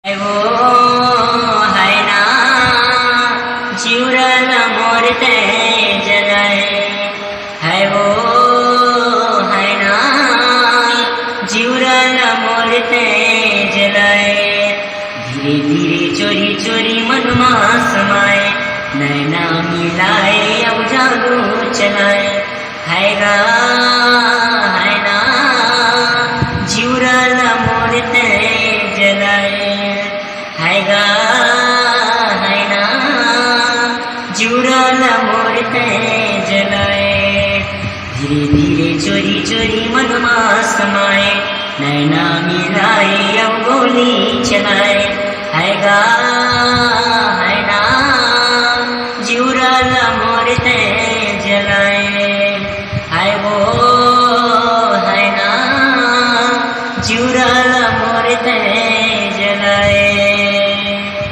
है वो है ना जीवरल मोरते जलाए, है वो है ना जीवरल मोरते जलाए। धीरे धीरे चोरी चोरी मनमा समाए, नैना मिलाए अब जादू चलाए। हैगा है ना जीवरल मोरते जलाए, हैगा